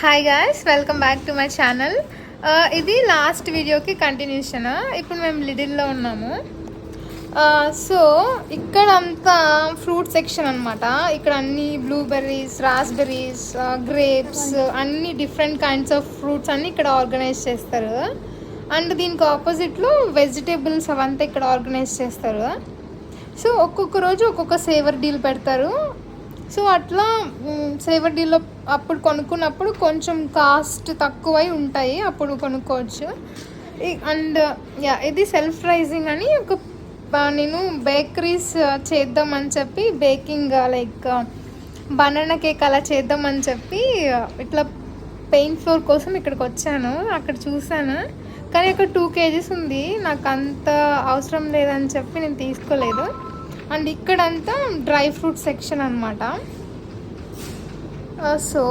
Hi guys, welcome back to my channel. ఇది last వీడియోకి continuation. ఇప్పుడు మేము లిడిల్లో ఉన్నాము. సో ఇక్కడంతా ఫ్రూట్ సెక్షన్ అనమాట. ఇక్కడ అన్ని బ్లూబెర్రీస్, రాస్బెర్రీస్, గ్రేప్స్, అన్ని డిఫరెంట్ కైండ్స్ ఆఫ్ ఫ్రూట్స్ అన్నీ ఇక్కడ ఆర్గనైజ్ చేస్తారు. అండ్ దీనికి ఆపోజిట్లో వెజిటేబుల్స్ అవంతా ఇక్కడ ఆర్గనైజ్ చేస్తారు. సో ఒక్కొక్క రోజు ఒక్కొక్క సేవర్ డీల్ పెడతారు. సో అట్లా సేవర్ డీల్లో అప్పుడు కొనుక్కున్నప్పుడు కొంచెం కాస్ట్ తక్కువై ఉంటాయి, అప్పుడు కొనుక్కోవచ్చు. అండ్ ఇది సెల్ఫ్ రైజింగ్ అని నేను బేకరీస్ చేద్దామని చెప్పి, బేకింగ్ లైక్ బనానా కేక్ అలా చేద్దామని చెప్పి ఇట్లా పెయింట్ ఫ్లోర్ కోసం ఇక్కడికి వచ్చాను. అక్కడ చూసాను, కానీ అక్కడ 2 kgs ఉంది. నాకు అంత అవసరం లేదని చెప్పి నేను తీసుకోలేదు. అండ్ ఇక్కడంతా డ్రై ఫ్రూట్ సెక్షన్ అనమాట. సో